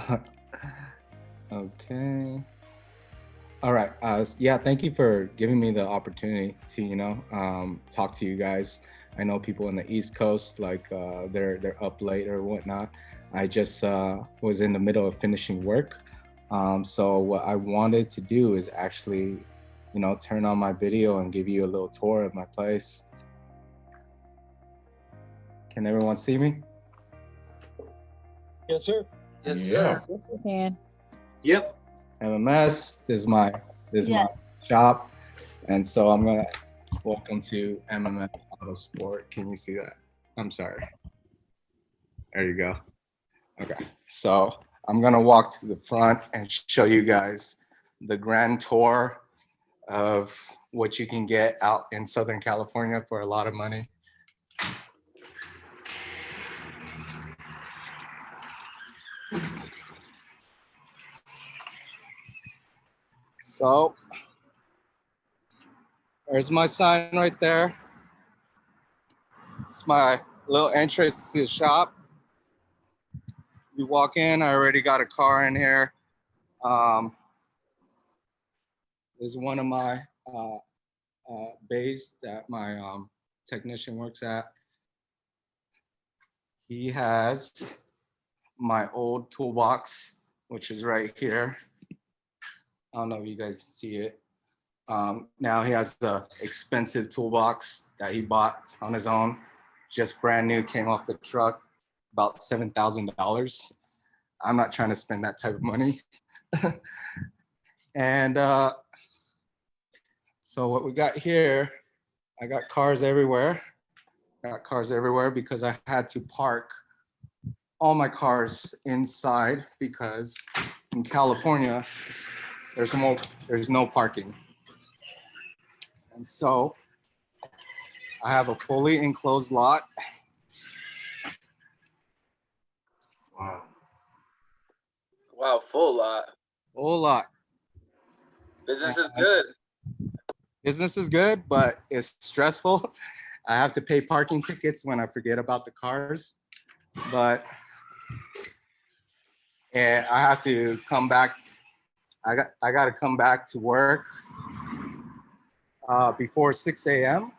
Okay. All right. Yeah, thank you for giving me the opportunity to, talk to you guys. I know people in the East Coast, like they're up late or whatnot. I just was in the middle of finishing work. So what I wanted to do is actually, turn on my video and give you a little tour of my place. Can everyone see me? Yes, sir. Yes, sir. Yes, you can. Yep. MMS. This is my shop, and so I'm gonna welcome to MMS Auto Sport. Can you see that? I'm sorry. There you go. Okay, so I'm gonna walk to the front and show you guys the grand tour of what you can get out in Southern California for a lot of money. So there's my sign right there. It's my little entrance to the shop. You walk in, I already got a car in here. This is one of my bays that my technician works at. He has my old toolbox, which is right here. I don't know if you guys see it. Now he has the expensive toolbox that he bought on his own, just brand new, came off the truck, about $7,000. I'm not trying to spend that type of money. And so what we got here, I got cars everywhere. Because I had to park all my cars inside because in California, there's no parking. And so I have a fully enclosed lot. Wow, full lot. Full lot. Business is good. Business is good, but it's stressful. I have to pay parking tickets when I forget about the cars. But and I have to come back. I got to come back to work before 6 a.m.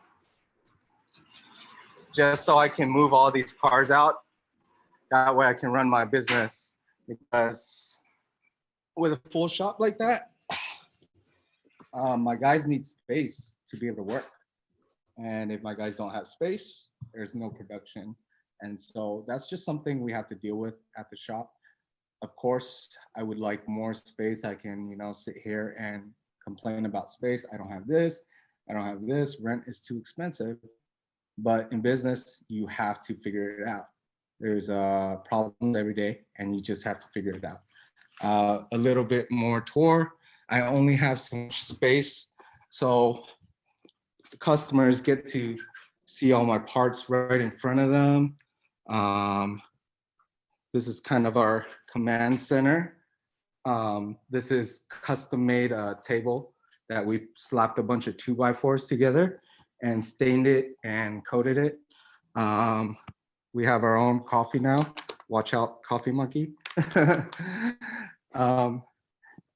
just so I can move all these cars out. That way I can run my business, because with a full shop like that, my guys need space to be able to work. And if my guys don't have space, there's no production. And so that's just something we have to deal with at the shop. Of course, I would like more space. I can, sit here and complain about space. I don't have this. I don't have this. Rent is too expensive. But in business, you have to figure it out. There's problems every day, and you just have to figure it out. A little bit more tour. I only have so much space, so the customers get to see all my parts right in front of them. This is kind of our command center. This is custom-made table that we slapped a bunch of 2x4s together and stained it and coated it. We have our own coffee now. Watch out, coffee monkey.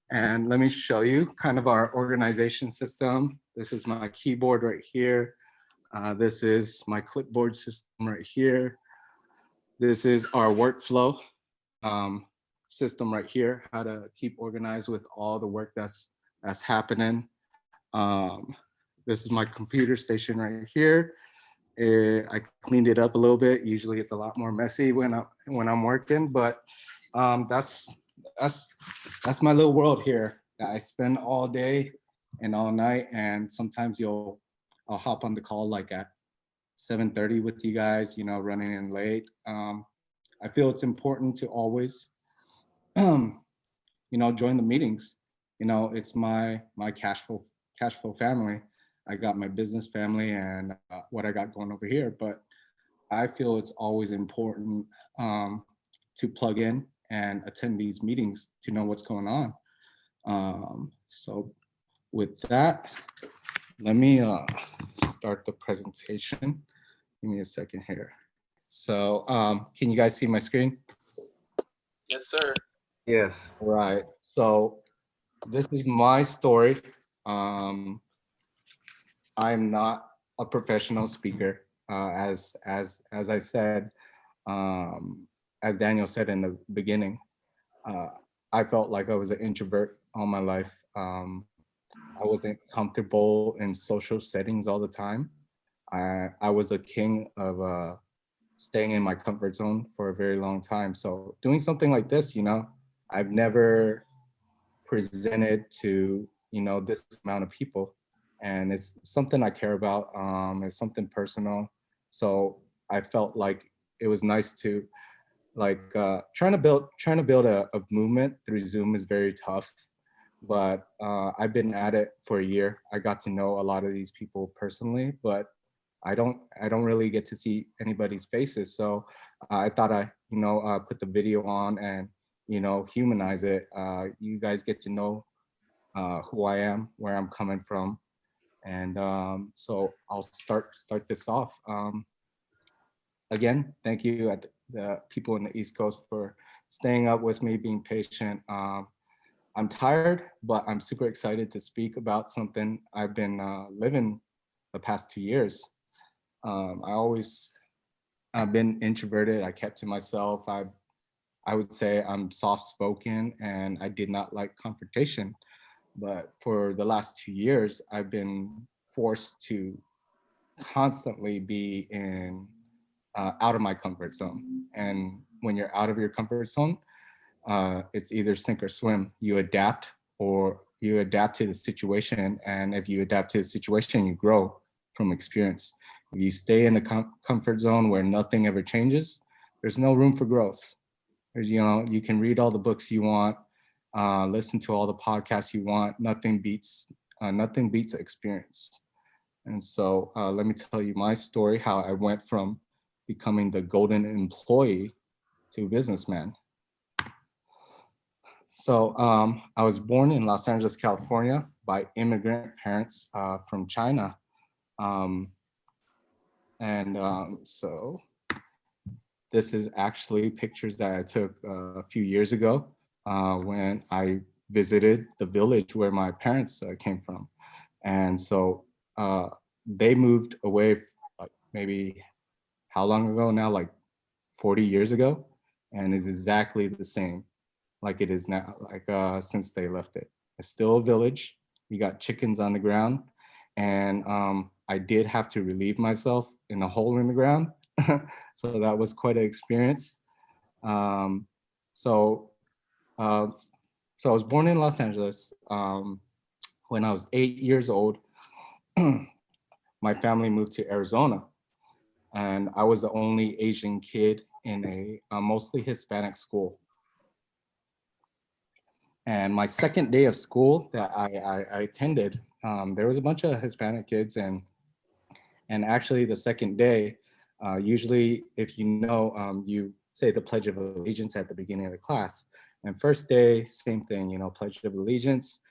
And let me show you kind of our organization system. This is my keyboard right here. This is my clipboard system right here. This is our workflow system right here, how to keep organized with all the work that's happening. This is my computer station right here. I cleaned it up a little bit. Usually it's a lot more messy when I'm working, but that's my little world here that I spend all day and all night. And sometimes I'll hop on the call like at 7:30 with you guys, running in late. I feel it's important to always, join the meetings. It's my cash flow family. I got my business family and what I got going over here, but I feel it's always important to plug in and attend these meetings to know what's going on. So with that, let me start the presentation. Give me a second here. So can you guys see my screen? Yes, sir. Yes. Right. So this is my story. Um, I'm not a professional speaker. As I said, as Daniel said in the beginning, uh, I felt like I was an introvert all my life. I wasn't comfortable in social settings all the time. I was a king of staying in my comfort zone for a very long time. So doing something like this, I've never presented to, this amount of people. And it's something I care about. It's something personal. So I felt like it was nice to trying to build a movement through Zoom is very tough, but I've been at it for a year. I got to know a lot of these people personally, but I don't really get to see anybody's faces. So I thought put the video on and humanize it. You guys get to know who I am, where I'm coming from, and so I'll start this off. Again, thank you at the people in the East Coast for staying up with me, being patient. I'm tired, but I'm super excited to speak about something I've been living the past 2 years. I've been introverted. I kept to myself. I would say I'm soft spoken and I did not like confrontation. But for the last 2 years, I've been forced to constantly be out of my comfort zone. And when you're out of your comfort zone, it's either sink or swim. You adapt or you adapt to the situation. And if you adapt to the situation, you grow from experience. If you stay in the comfort zone where nothing ever changes, there's no room for growth. You can read all the books you want, listen to all the podcasts you want. Nothing beats experience. And so let me tell you my story, how I went from becoming the golden employee to businessman. So I was born in Los Angeles, California by immigrant parents from China. Um, and so this is actually pictures that I took a few years ago when I visited the village where my parents came from. And so they moved away like maybe how long ago now? Like 40 years ago, and is exactly the same like it is now, like since they left it. It's still a village. You got chickens on the ground, and I did have to relieve myself in a hole in the ground. So that was quite an experience. Um, so, uh, so I was born in Los Angeles. When I was 8 years old, my family moved to Arizona, and I was the only Asian kid in a mostly Hispanic school. And my second day of school that I attended, there was a bunch of Hispanic kids, and actually the second day, usually if you know, you say the Pledge of Allegiance at the beginning of the class. And first day, same thing, Pledge of Allegiance.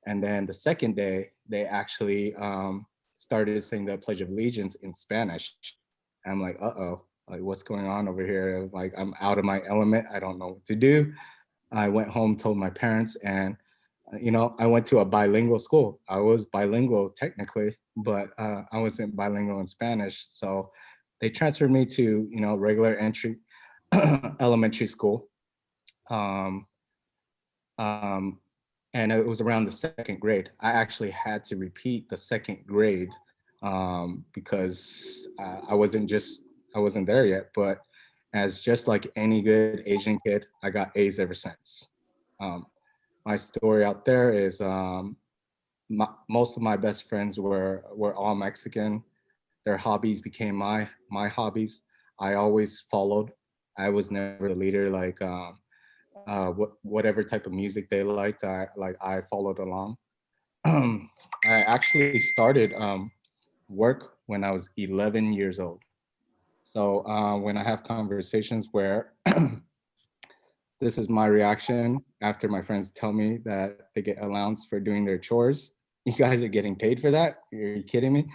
And then the second day, they actually started saying the Pledge of Allegiance in Spanish. I'm like, uh-oh, like what's going on over here? I was like, I'm out of my element. I don't know what to do. I went home, told my parents, and I went to a bilingual school. I was bilingual technically, but I wasn't bilingual in Spanish. So they transferred me to regular entry elementary school, um, um, and it was around the second grade. I actually had to repeat the second grade because I wasn't there yet, but as just like any good Asian kid, I got A's ever since. Um, my story out there is most of my best friends were all Mexican. Their hobbies became my hobbies. I always followed. I was never the leader. Like whatever type of music they liked, I followed along. I actually started work when I was 11 years old. So when I have conversations where this is my reaction after my friends tell me that they get allowance for doing their chores. You guys are getting paid for that? Are you kidding me?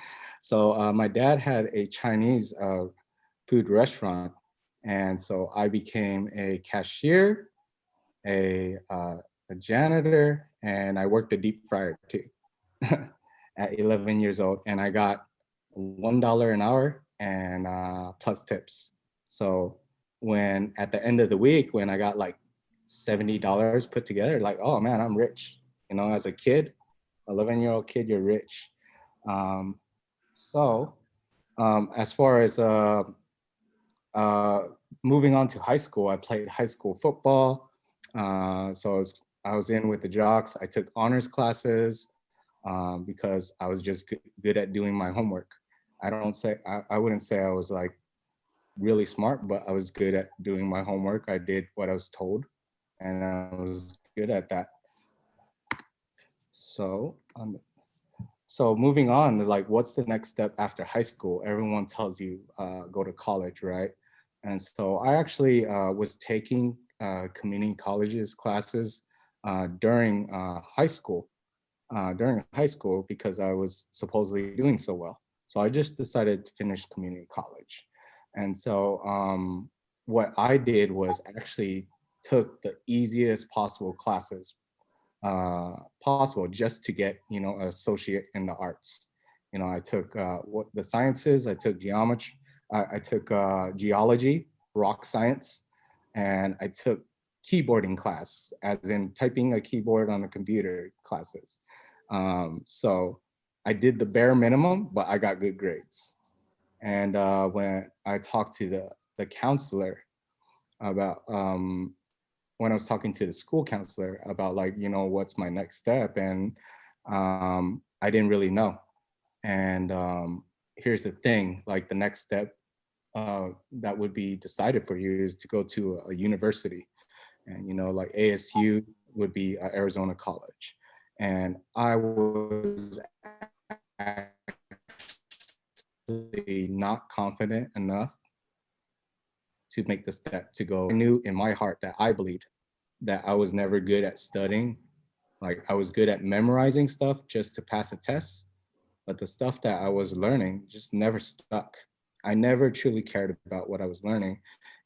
So my dad had a Chinese food restaurant. And so I became a cashier a janitor, and I worked a deep fryer too at 11 years old, and I got $1 an hour and plus tips. So when at the end of the week, when I got like $70 put together, like, oh man, I'm rich. You know, as a kid, 11-year-old kid, you're rich. Um, so as far as uh, moving on to high school, I played high school football. So I was in with the jocks. I took honors classes because I was just good at doing my homework. I wouldn't say I was like really smart, but I was good at doing my homework. I did what I was told, and I was good at that. So so moving on, like, what's the next step after high school? Everyone tells you go to college, right? And so I actually was taking community colleges classes during high school. During high school because I was supposedly doing so well. So I just decided to finish community college. And so what I did was actually took the easiest possible classes possible just to get, you know, an associate in the arts. You know, I took what the sciences, I took geometry, I took geology, rock science, and I took keyboarding class, as in typing a keyboard on a computer classes. So I did the bare minimum, but I got good grades. And when I talked to the counselor about when I was talking to the school counselor about, like, you know, what's my next step, and I didn't really know. And here's the thing, like the next step that would be decided for you is to go to a university, and you know, like ASU would be Arizona College, and I was actually not confident enough to make the step to go. I knew in my heart that I believed that I was never good at studying. Like I was good at memorizing stuff just to pass a test, but the stuff that I was learning just never stuck. I never truly cared about what I was learning.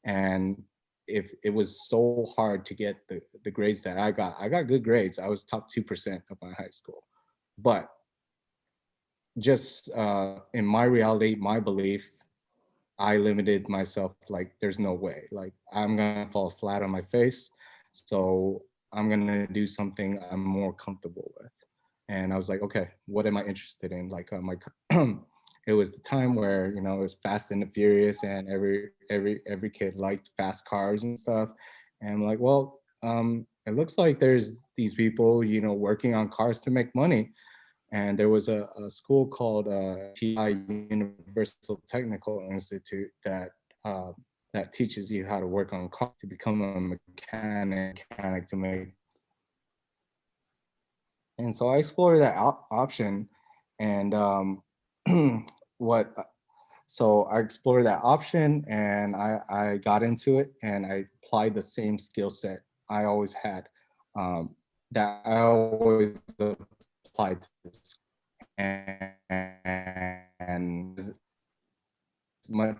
And if it was so hard to get the grades that I got good grades. I was top 2% of my high school. But just in my reality, my belief, I limited myself. Like, there's no way. Like, I'm gonna fall flat on my face. So I'm gonna do something I'm more comfortable with. And I was like, okay, what am I interested in? Like, my it was the time where, you know, it was Fast and the Furious, and every kid liked fast cars and stuff. And I'm like, well, it looks like there's these people, you know, working on cars to make money. And there was a school called TI Universal Technical Institute uh, that teaches you how to work on cars to become a mechanic to make. And so I explored that option, and what. So I explored that option, and I got into it, and I applied the same skill set I always had, that I always applied to this, and much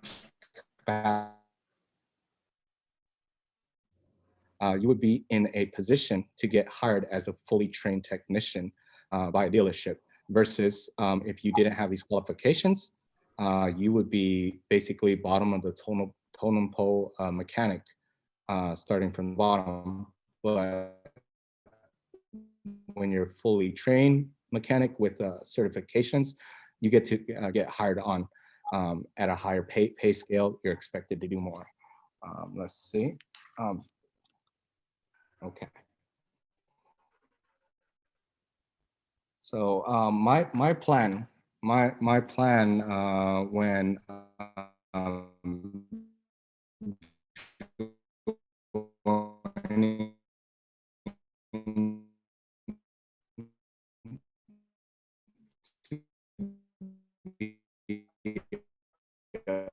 you would be in a position to get hired as a fully trained technician by a dealership versus if you didn't have these qualifications, you would be basically bottom of the totem pole mechanic starting from the bottom. But when you're fully trained mechanic with certifications, you get to get hired on at a higher pay scale. You're expected to do more. Let's see. Okay. So my plan when joining to be a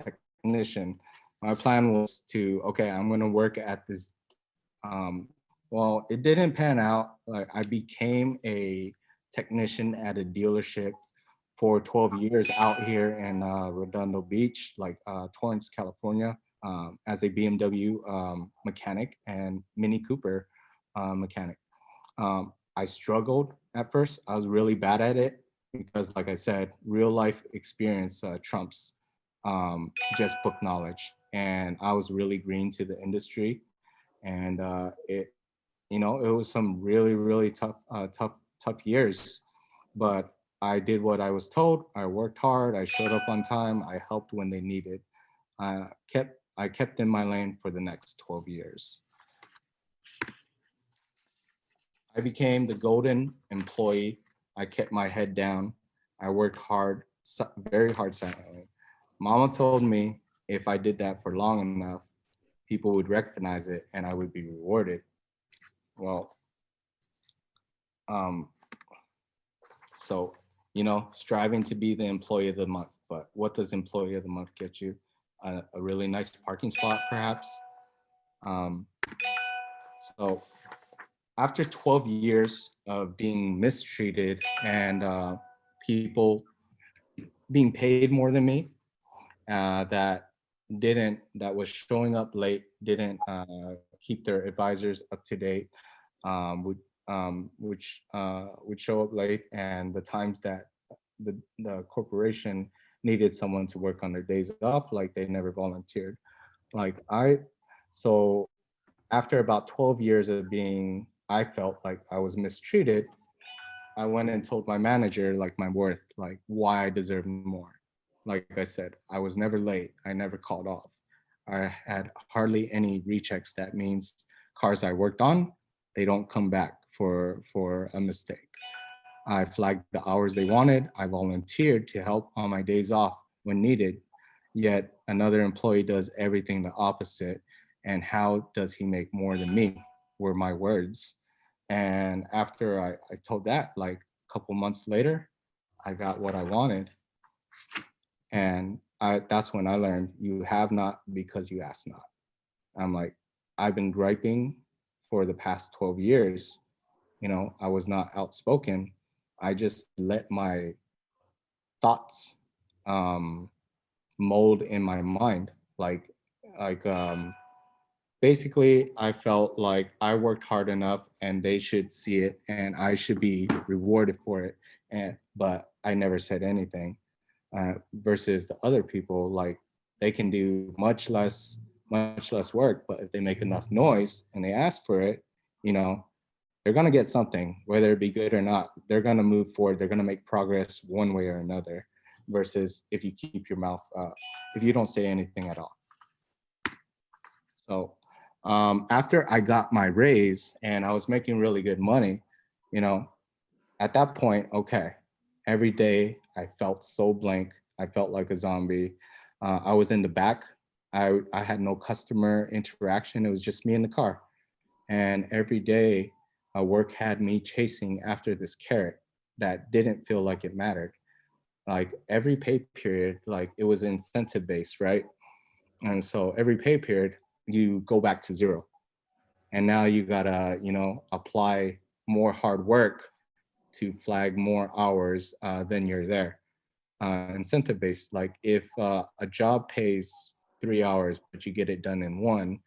technician, my plan was to, okay, I'm going to work at this. Well, it didn't pan out. Like, I became a technician at a dealership for 12 years out here in Redondo Beach, like Torrance, California. as a BMW mechanic and Mini Cooper mechanic. I struggled at first. I was really bad at it because, like I said, real life experience trumps just book knowledge. And I was really green to the industry, and it was some really, really tough years. But I did what I was told. I worked hard. I showed up on time. I helped when they needed. I kept in my lane for the next 12 years. I became the golden employee. I kept my head down. I worked hard, very hard silently. Mama told me if I did that for long enough, people would recognize it and I would be rewarded. Well, um, so, striving to be the employee of the month. But what does employee of the month get you? A really nice parking spot, perhaps. Um, so after 12 years of being mistreated and people being paid more than me, that was showing up late, didn't keep their advisors up to date, which would show up late, and the times that the corporation needed someone to work on their days off, like they never volunteered. So after about 12 years of I felt like I was mistreated. I went and told my manager like my worth, like why I deserve more. Like I said, I was never late. I never called off. I had hardly any rechecks. That means cars I worked on, they don't come back for a mistake. I flagged the hours they wanted. I volunteered to help on my days off when needed. Yet another employee does everything the opposite. And how does he make more than me? Were my words. And after I told that, like a couple months later, I got what I wanted. And that's when I learned you have not because you ask not. I'm like, I've been griping for the past 12 years. I was not outspoken. I just let my thoughts um, mold in my mind. Like basically, I felt like I worked hard enough and they should see it and I should be rewarded for it. But I never said anything. Versus the other people, like they can do much less work, but if they make enough noise and they ask for it, you know, they're going to get something, whether it be good or not. They're going to move forward. They're going to make progress one way or another. Versus if you keep your mouth, if you don't say anything at all. So after I got my raise and I was making really good money, you know, at that point, okay, every day I felt so blank. I felt like a zombie. I was in the back. I had no customer interaction. It was just me in the car. And every day, work had me chasing after this carrot that didn't feel like it mattered. Like every pay period, like it was incentive based, right? And so every pay period, you go back to zero. And now you gotta, apply more hard work to flag more hours than you're there. Incentive based, like if a job pays 3 hours, but you get it done in one,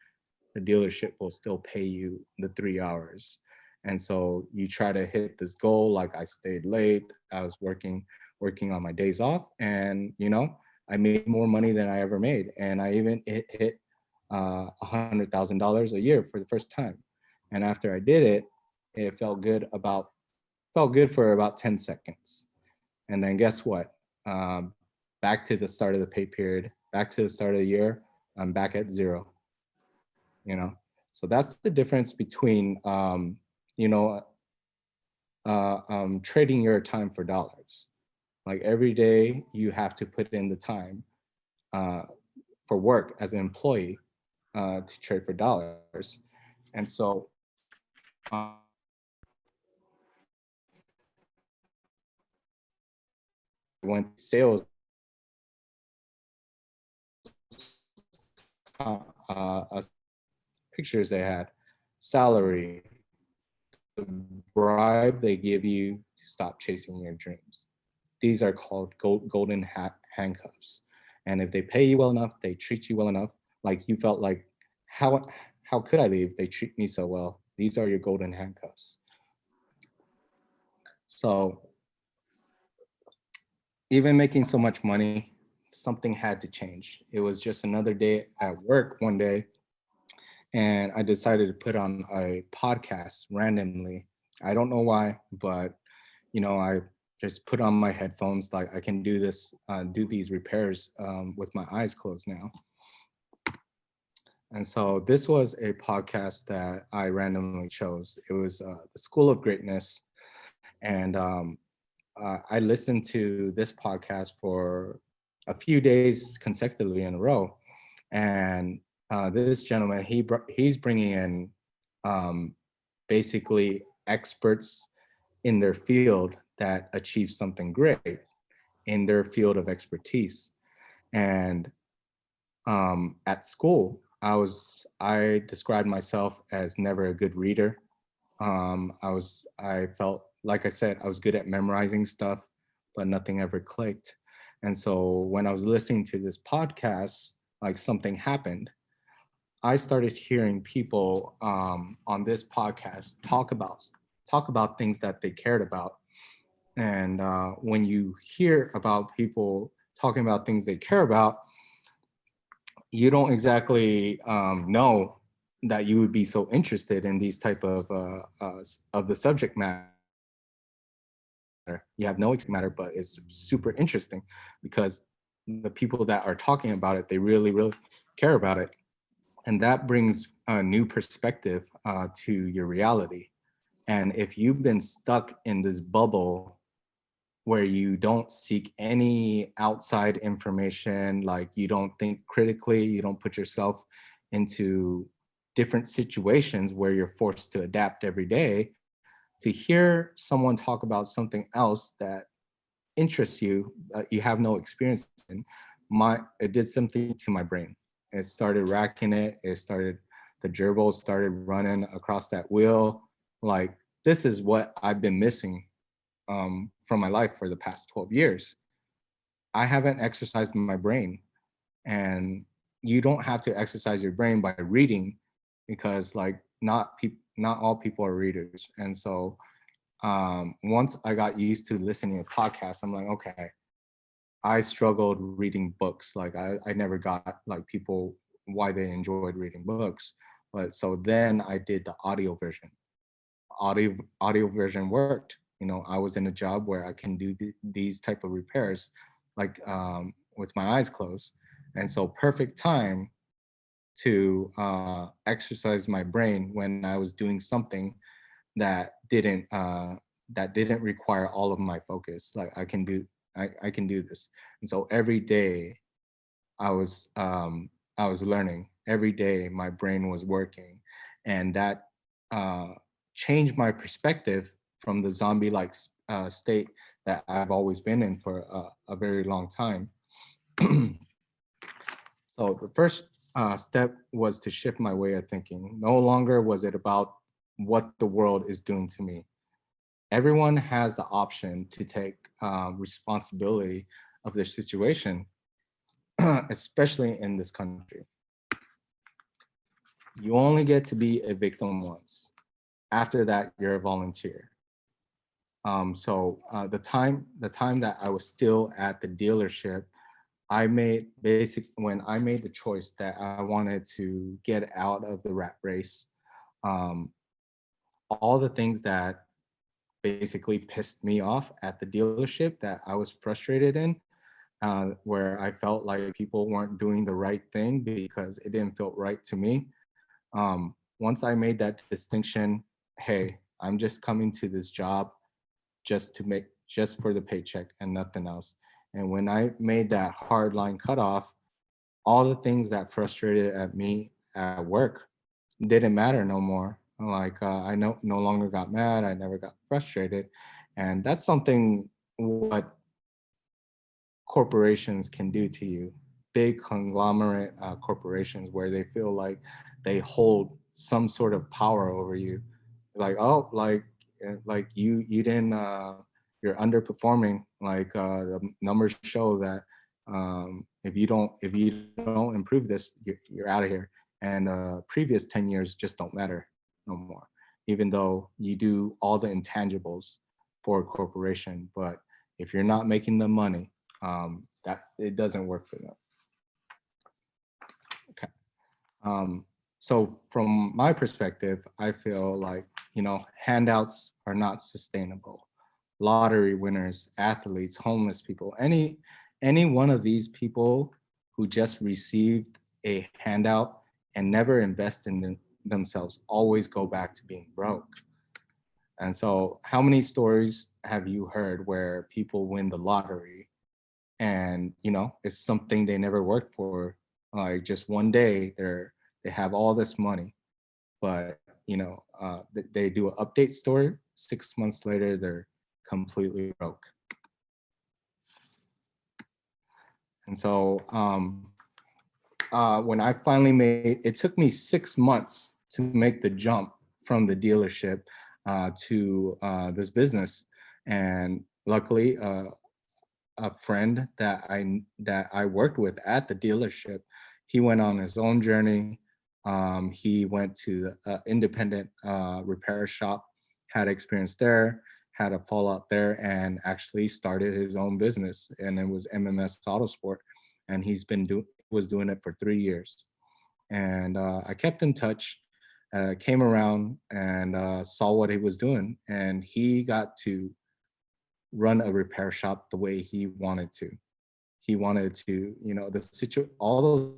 the dealership will still pay you the 3 hours. And so you try to hit this goal. Like I stayed late, I was working on my days off, and I made more money than I ever made. And I even hit $100,000 a year for the first time. And after I did it, it felt good for about 10 seconds. And then guess what? Back to the start of the pay period, back to the start of the year, I'm back at zero. So that's the difference between trading your time for dollars. Like every day you have to put in the time for work as an employee to trade for dollars. And so when sales pictures they had, salary, the bribe they give you to stop chasing your dreams. These are called golden handcuffs. And if they pay you well enough, they treat you well enough, Like you felt like, how could I leave? They treat me so well. These are your golden handcuffs. So even making so much money, something had to change. It was just another day at work one day, and I decided to put on a podcast randomly. I don't know why, but I just put on my headphones. Like I can do this, do these repairs with my eyes closed now. And so this was a podcast that I randomly chose. It was the School of Greatness, and I listened to this podcast for a few days consecutively in a row. And this gentleman, he's bringing in um, basically experts in their field that achieve something great in their field of expertise. And at school, I described myself as never a good reader. I felt, like I said, I was good at memorizing stuff, but nothing ever clicked. And so when I was listening to this podcast, like something happened. I started hearing people on this podcast talk about things that they cared about. And when you hear about people talking about things they care about, you don't exactly know that you would be so interested in these type of the subject matter. You have no matter, but it's super interesting because the people that are talking about it, they really, really care about it. And that brings a new perspective to your reality. And if you've been stuck in this bubble where you don't seek any outside information, like you don't think critically, you don't put yourself into different situations where you're forced to adapt every day, to hear someone talk about something else that interests you, you have no experience in, it did something to my brain. It started racking it. The gerbil started running across that wheel. Like, this is what I've been missing from my life for the past 12 years. I haven't exercised my brain. And you don't have to exercise your brain by reading, because like not all people are readers. And so once I got used to listening to podcasts, I'm like, okay, I struggled reading books. Like I never got like people why they enjoyed reading books. But so then I did the audio version. Audio version worked. I was in a job where I can do these type of repairs, like with my eyes closed. And so perfect time to exercise my brain when I was doing something that didn't require all of my focus. Like I can do this. And so every day I was learning. Every day my brain was working, and that uh, changed my perspective from the zombie-like state that I've always been in for a very long time. So the first step was to shift my way of thinking. No longer was it about what the world is doing to me. Everyone has the option to take responsibility of their situation, especially in this country. You only get to be a victim once. After that, you're a volunteer. So the time that I was still at the dealership, when I made the choice that I wanted to get out of the rat race, um, all the things that basically pissed me off at the dealership that I was frustrated in, where I felt like people weren't doing the right thing because it didn't feel right to me. Once I made that distinction, hey, I'm just coming to this job just for the paycheck and nothing else. And when I made that hard line cutoff, all the things that frustrated at me at work didn't matter no more. Like I no longer got mad. I never got frustrated, and that's something what corporations can do to you. Big conglomerate corporations where they feel like they hold some sort of power over you. Like, oh, like you didn't you're underperforming. Like the numbers show that if you don't improve this, you're out of here. And previous 10 years just don't matter no more, even though you do all the intangibles for a corporation. But if you're not making the money, that it doesn't work for them. Okay. So from my perspective, I feel like, handouts are not sustainable. Lottery winners, athletes, homeless people, any one of these people who just received a handout and never invest in themselves always go back to being broke. And so how many stories have you heard where people win the lottery and, it's something they never worked for? Like just one day they have all this money, but they do an update story. 6 months later, they're completely broke. And so when I finally it took me 6 months to make the jump from the dealership to this business. And luckily, a friend that I worked with at the dealership, he went on his own journey. He went to the independent repair shop, had experience there, had a fallout there, and actually started his own business. And it was MMS Autosport, and he's been was doing it for 3 years. And I kept in touch, came around and saw what he was doing, and he got to run a repair shop the way he wanted to. He wanted to, all those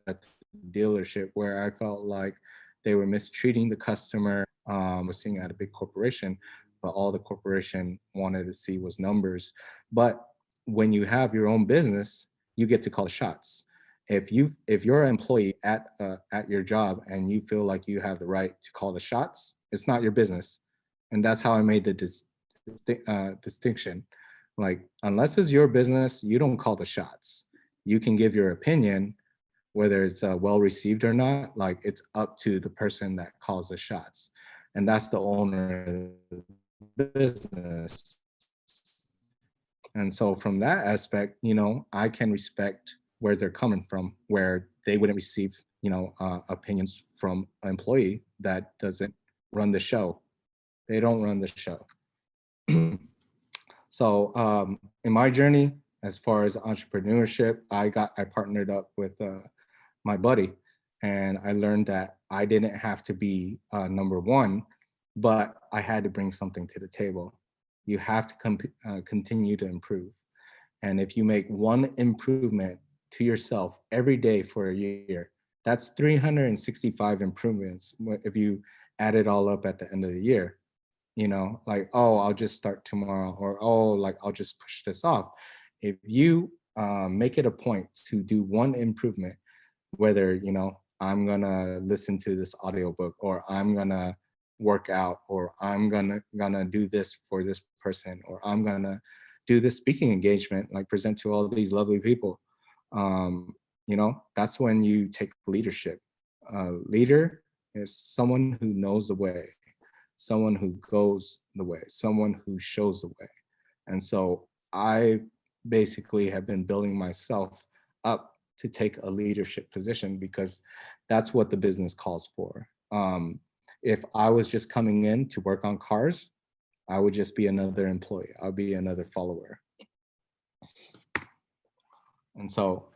at the dealership where I felt like they were mistreating the customer. Was seeing at a big corporation, but all the corporation wanted to see was numbers. But when you have your own business, you get to call the shots. If you're an employee at your job and you feel like you have the right to call the shots, it's not your business. And that's how I made the distinction. Like, unless it's your business, you don't call the shots. You can give your opinion, whether it's well received or not. Like, it's up to the person that calls the shots, and that's the owner of the business. And so from that aspect, I can respect where they're coming from, where they wouldn't receive, opinions from an employee that doesn't run the show. They don't run the show. So in my journey, as far as entrepreneurship, I partnered up with my buddy, and I learned that I didn't have to be number one, but I had to bring something to the table. You have to continue to improve. And if you make one improvement to yourself every day for a year, that's 365 improvements if you add it all up at the end of the year. Like, oh, I'll just start tomorrow, or oh, like, I'll just push this off. If you make it a point to do one improvement, whether, I'm gonna listen to this audiobook, or I'm gonna work out, or I'm gonna do this for this person, or I'm gonna do this speaking engagement, like present to all these lovely people. That's when you take leadership. Leader is someone who knows the way, someone who goes the way, someone who shows the way. And so I basically have been building myself up to take a leadership position, because that's what the business calls for. If I was just coming in to work on cars, I would just be another employee. I'll be another follower. And so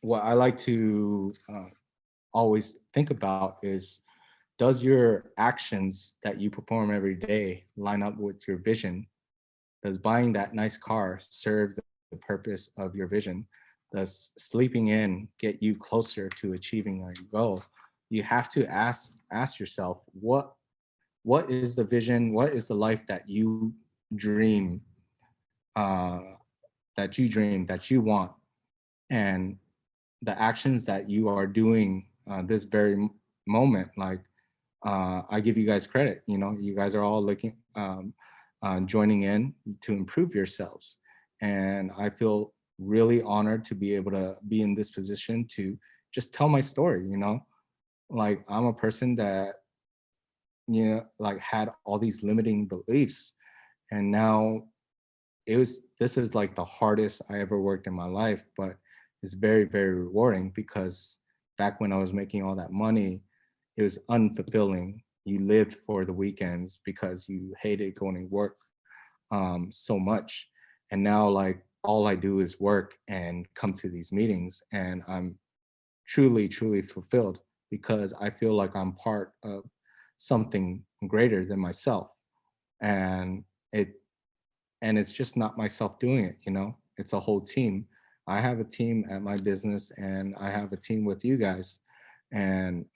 what I like to always think about is, does your actions that you perform every day line up with your vision? Does buying that nice car serve the purpose of your vision? Does sleeping in get you closer to achieving your goal? You have to ask yourself, what is the vision? What is the life that you dream, that you want? And the actions that you are doing this very moment, like, I give you guys credit. You guys are all looking, joining in to improve yourselves. And I feel really honored to be able to be in this position to just tell my story. Like, I'm a person that like had all these limiting beliefs. And now this is like the hardest I ever worked in my life, but it's very, very rewarding because back when I was making all that money, it was unfulfilling. You lived for the weekends because you hated going to work so much. And now like all I do is work and come to these meetings, and I'm truly, truly fulfilled because I feel like I'm part of something greater than myself. And it and it's just not myself doing it, it's a whole team. I have a team at my business, and I have a team with you guys, and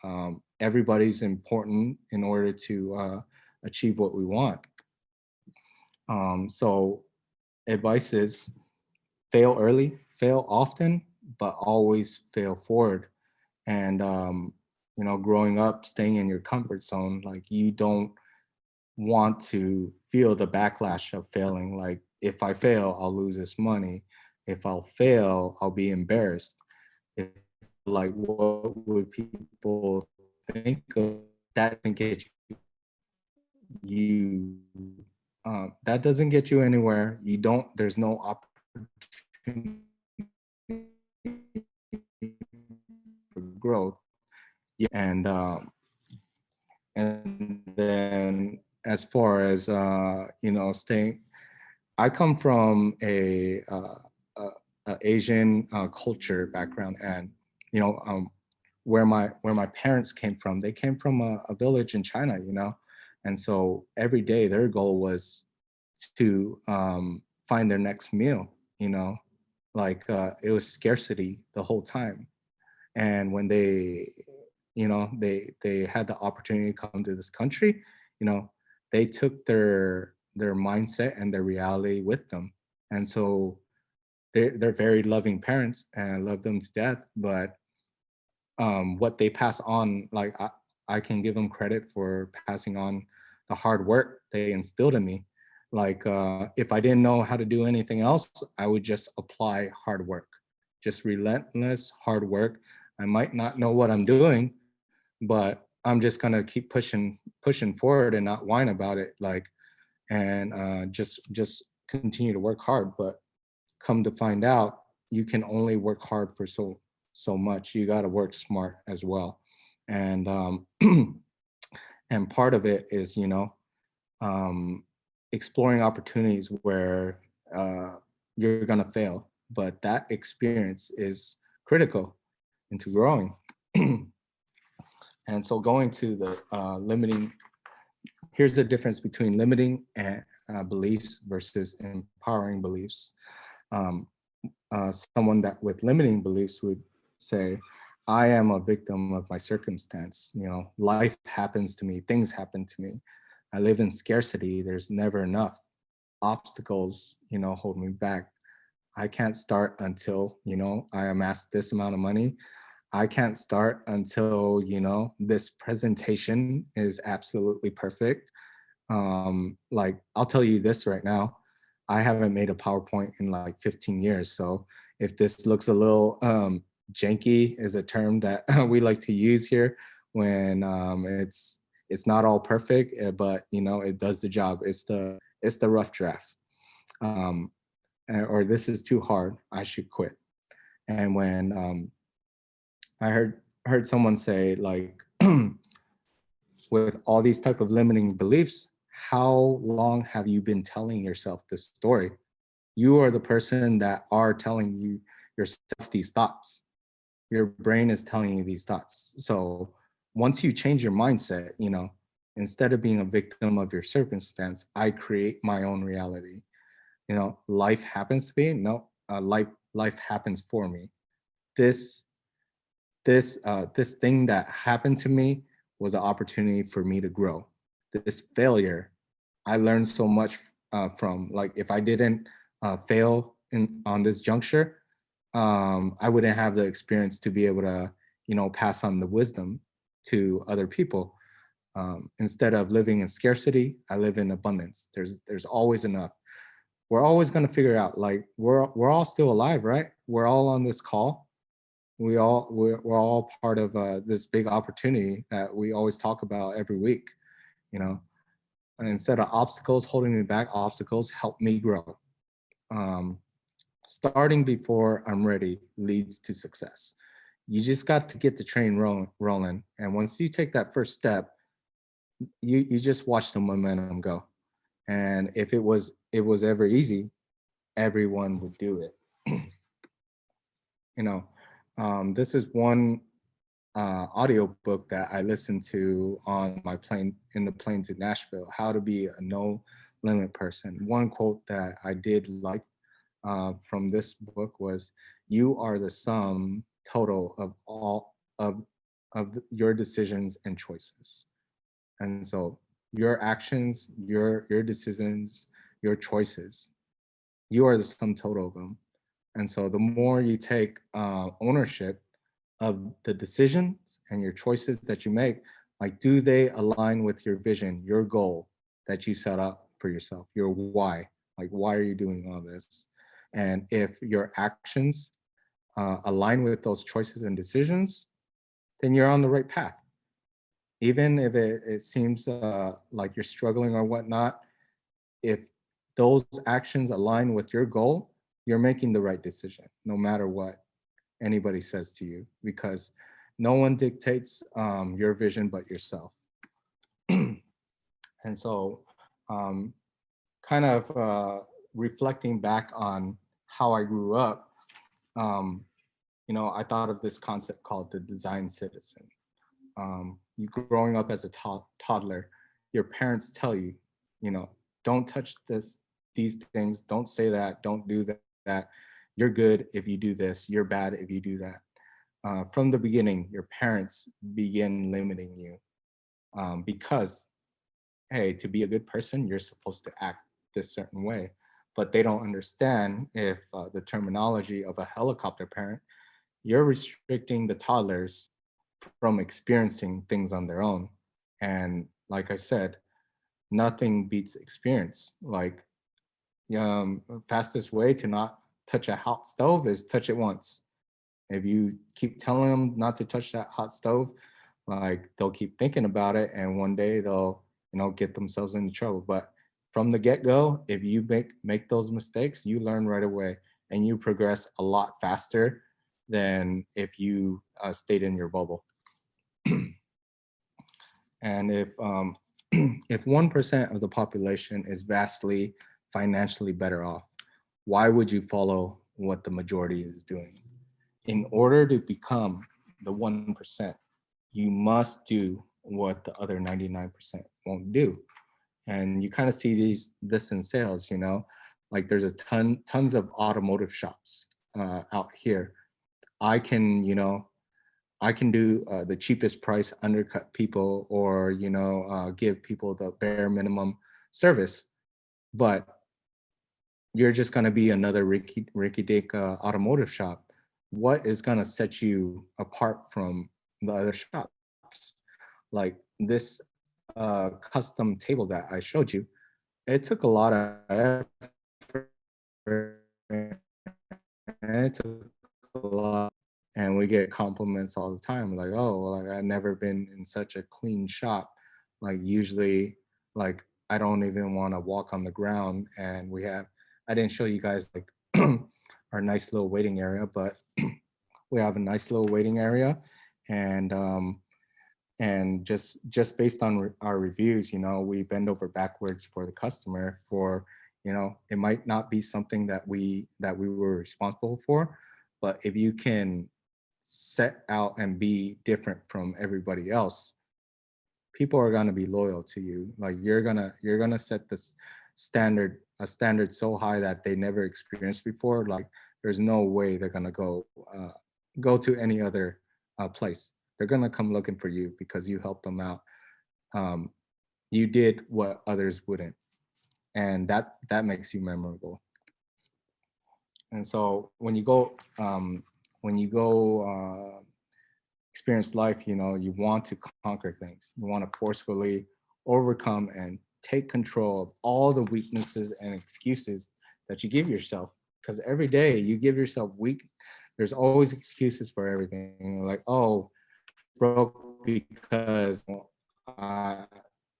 everybody's important in order to achieve what we want. So advice is fail early, fail often, but always fail forward. And growing up, staying in your comfort zone, like you don't want to feel the backlash of failing. Like if I fail, I'll lose this money. If I'll fail, I'll be embarrassed. If like what would people think of that doesn't get you that doesn't get you anywhere. There's no opportunity for growth. Yeah, and then as far as staying, I come from a Asian culture background, and where my parents came from, they came from a village in China, and so every day their goal was to find their next meal, like it was scarcity the whole time. And when they had the opportunity to come to this country, they took their mindset and their reality with them. And so they're very loving parents and I love them to death. But what they pass on, like I can give them credit for passing on the hard work they instilled in me. Like if I didn't know how to do anything else, I would just apply hard work, just relentless hard work. I might not know what I'm doing, but I'm just gonna keep pushing forward and not whine about it. Like, and just continue to work hard. But come to find out, you can only work hard for so much. You got to work smart as well. And and part of it is um, exploring opportunities where you're gonna fail, but that experience is critical into growing. And so going to the limiting, here's the difference between limiting and beliefs versus empowering beliefs. Um, Someone that with limiting beliefs would say, I am a victim of my circumstance. Life happens to me, things happen to me. I live in scarcity, there's never enough. Obstacles, hold me back. I can't start until, I amass this amount of money. I can't start until, this presentation is absolutely perfect. Like, I'll tell you this right now, I haven't made a PowerPoint in like 15 years. So if this looks a little janky is a term that we like to use here when it's not all perfect, but it does the job. It's the rough draft. Um, or this is too hard, I should quit. And when I heard someone say like, with all these type of limiting beliefs, how long have you been telling yourself this story? You are the person that are telling you yourself these thoughts. Your brain is telling you these thoughts. So once you change your mindset, instead of being a victim of your circumstance, I create my own reality. Life happens to me. No, life happens for me. This this thing that happened to me was an opportunity for me to grow. This failure, I learned so much from. Like, if I didn't fail on this juncture, I wouldn't have the experience to be able to, pass on the wisdom to other people. Instead of living in scarcity, I live in abundance. There's always enough. We're always going to figure out, like, we're all still alive, right? We're all on this call. We're all part of this big opportunity that we always talk about every week. you know. And instead of obstacles holding me back, obstacles help me grow. Um, Starting before I'm ready leads to success. You just got to get the train rolling. And once you take that first step, you just watch the momentum go. And if it was ever easy, everyone would do it. you know, this is one audio book that I listened to on my plane in the plane to Nashville, How to Be a No Limit Person. One quote that I did like from this book was, "You are the sum total of all of your decisions and choices." And so your actions, your decisions, your choices, you are the sum total of them. And so the more you take ownership of the decisions and your choices that you make, like, do they align with your vision, your goal that you set up for yourself, your why? Like, why are you doing all this? And if your actions align with those choices and decisions, then you're on the right path. Even if it seems like you're struggling or whatnot, if those actions align with your goal, you're making the right decision, no matter what anybody says to you, because no one dictates your vision but yourself. And so, um, kind of reflecting back on how I grew up, I thought of this concept called the design citizen. You growing up as a toddler, your parents tell you, don't touch these things, don't say that, don't do that. You're good if you do this, you're bad if you do that. From the beginning, your parents begin limiting you because, hey, to be a good person, you're supposed to act this certain way. But they don't understand if the terminology of a helicopter parent, you're restricting the toddlers from experiencing things on their own. And like I said, nothing beats experience. Like, fastest way to not touch a hot stove is touch it once. If you keep telling them not to touch that hot stove, like, they'll keep thinking about it, and one day they'll, get themselves into trouble. But from the get-go, if you make those mistakes, you learn right away, and you progress a lot faster than if you stayed in your bubble. And if 1% of the population is vastly financially better off, why would you follow what the majority is doing? In order to become the 1%, you must do what the other 99% won't do. And you kind of see this in sales, like, there's tons of automotive shops out here. I can, I can do the cheapest price, undercut people, or give people the bare minimum service, but you're just going to be another Ricky Dick automotive shop. What is going to set you apart from the other shops? Like this custom table that I showed you, it took a lot of effort, and it took a lot. And we get compliments all the time, like, oh, well, like, I've never been in such a clean shop. Like, usually, like, I don't even want to walk on the ground. And I didn't show you guys, like, our nice little waiting area, but we have a nice little waiting area. And just based on our reviews, we bend over backwards for the customer. For, it might not be something that we were responsible for, but if you can set out and be different from everybody else, people are going to be loyal to you. Like, you're gonna set this a standard so high that they never experienced before. Like, there's no way they're gonna go to any other place. They're gonna come looking for you because you helped them out. You did what others wouldn't, and that makes you memorable. And so when you go experience life, you want to conquer things. You want to forcefully overcome and take control of all the weaknesses and excuses that you give yourself. Because every day you give yourself there's always excuses for everything. Like, oh, broke because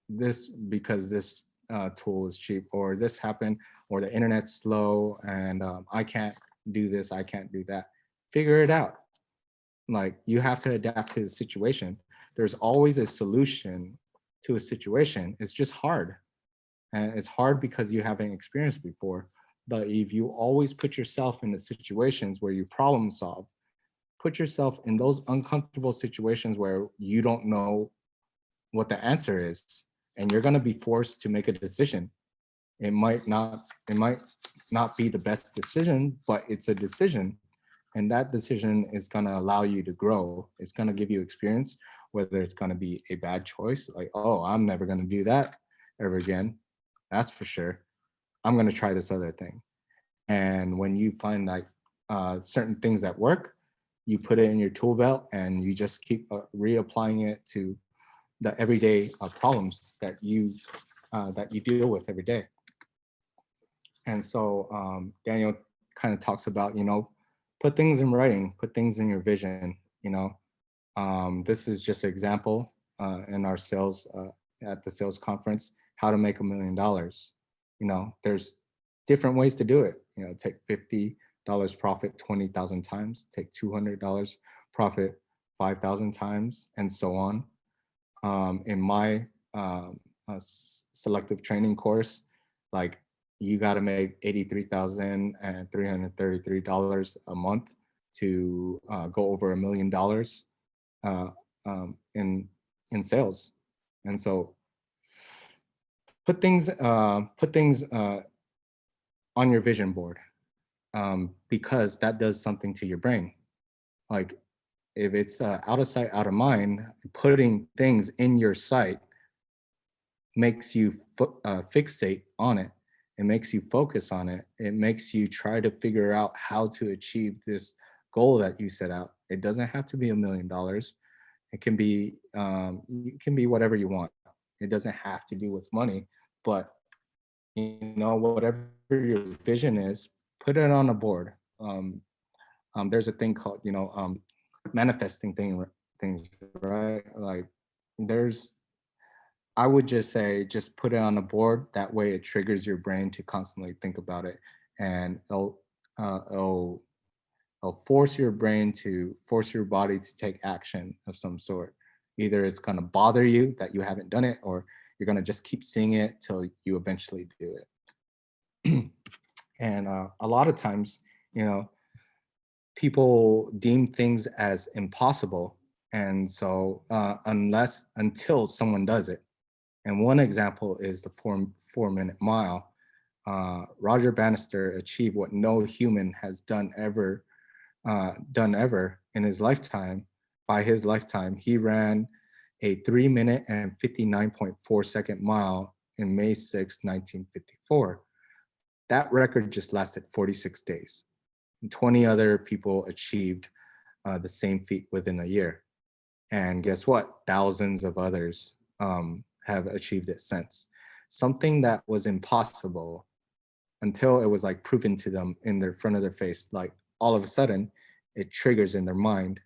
this because this tool is cheap, or this happened, or the internet's slow, and I can't do this, I can't do that. Figure it out. Like, you have to adapt to the situation. There's always a solution to a situation. It's just hard. And it's hard because you haven't experienced before. But if you always put yourself in the situations where you problem solve, put yourself in those uncomfortable situations where you don't know what the answer is, and you're going to be forced to make a decision. It might not be the best decision, but it's a decision, and that decision is going to allow you to grow. It's going to give you experience, whether it's going to be a bad choice, like, oh, I'm never going to do that ever again, that's for sure. I'm going to try this other thing. And when you find like certain things that work, you put it in your tool belt and you just keep reapplying it to the everyday problems that you deal with every day. And so Daniel kind of talks about, put things in writing, put things in your vision. This is just an example in our sales at the sales conference, how to make $1 million. There's different ways to do it. Take $50 profit 20,000 times, take $200 profit 5,000 times, and so on. In my selective training course, like, you got to make $83,333 a month to go over $1 million in sales. And so put things on your vision board, because that does something to your brain. Like, if it's out of sight, out of mind, putting things in your sight makes you fixate on it. It makes you focus on it. It makes you try to figure out how to achieve this goal that you set out. It doesn't have to be $1 million. It can be whatever you want. It doesn't have to do with money, but whatever your vision is, put it on a board. There's a thing called manifesting things, right? Like, I would just say, just put it on a board. That way it triggers your brain to constantly think about it, and it'll force your body to take action of some sort. Either it's going to bother you that you haven't done it, or you're going to just keep seeing it till you eventually do it. And a lot of times, people deem things as impossible. And so until someone does it. And one example is the 4-minute mile. Roger Bannister achieved what no human has done ever in his lifetime. By his lifetime, he ran a 3-minute and 59.4 second mile in May 6, 1954. That record just lasted 46 days. And 20 other people achieved the same feat within a year. And guess what? Thousands of others have achieved it since. Something that was impossible until it was like proven to them in their front of their face, like, all of a sudden it triggers in their mind,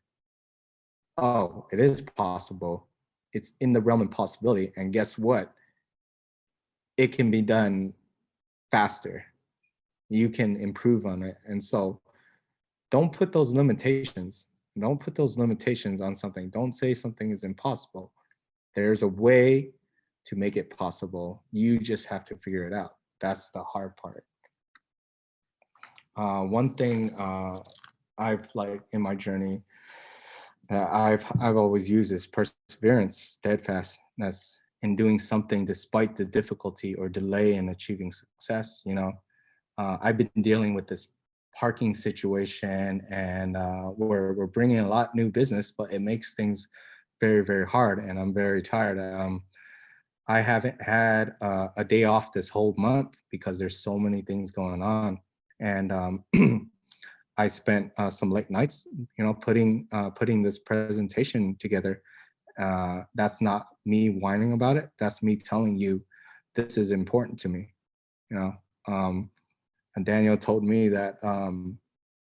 oh, it is possible. It's in the realm of possibility. And guess what? It can be done faster. You can improve on it. And so don't put those limitations. Don't put those limitations on something. Don't say something is impossible. There's a way to make it possible. You just have to figure it out. That's the hard part. One thing I've in my journey that I've always used is perseverance, steadfastness in doing something despite the difficulty or delay in achieving success. I've been dealing with this parking situation, and we're bringing a lot new business, but it makes things very, very hard, and I'm very tired. I haven't had a day off this whole month because there's so many things going on, and I spent some late nights, putting this presentation together. That's not me whining about it. That's me telling you this is important to me. And Daniel told me that,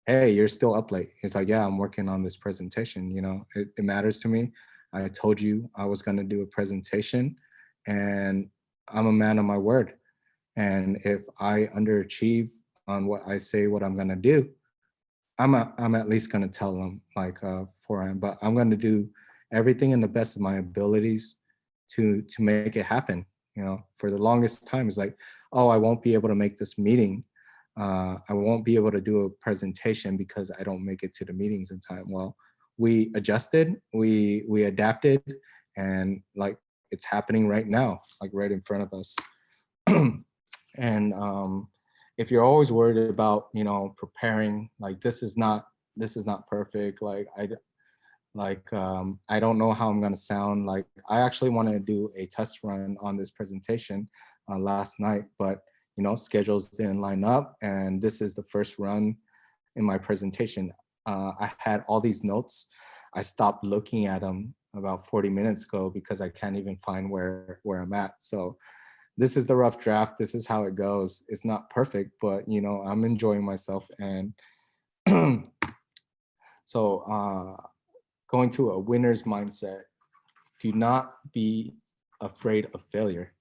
hey, you're still up late. He's like, yeah, I'm working on this presentation. It matters to me. I told you I was going to do a presentation, and I'm a man of my word. And if I underachieve on what I say, what I'm gonna do, I'm at least gonna tell them like beforehand. But I'm gonna do everything in the best of my abilities to make it happen. You know, for the longest time, it's like, oh, I won't be able to make this meeting. I won't be able to do a presentation because I don't make it to the meetings in time. Well, we adjusted, we adapted, and like it's happening right now, like right in front of us. And if you're always worried about, you know, preparing, like this is not perfect, like I don't know how I'm gonna sound. Like I actually wanted to do a test run on this presentation last night, but you know, schedules didn't line up, and this is the first run in my presentation. I had all these notes. I stopped looking at them about 40 minutes ago because I can't even find where I'm at. So this is the rough draft. This is how it goes. It's not perfect, but you know, I'm enjoying myself. And so going to a winner's mindset, do not be afraid of failure.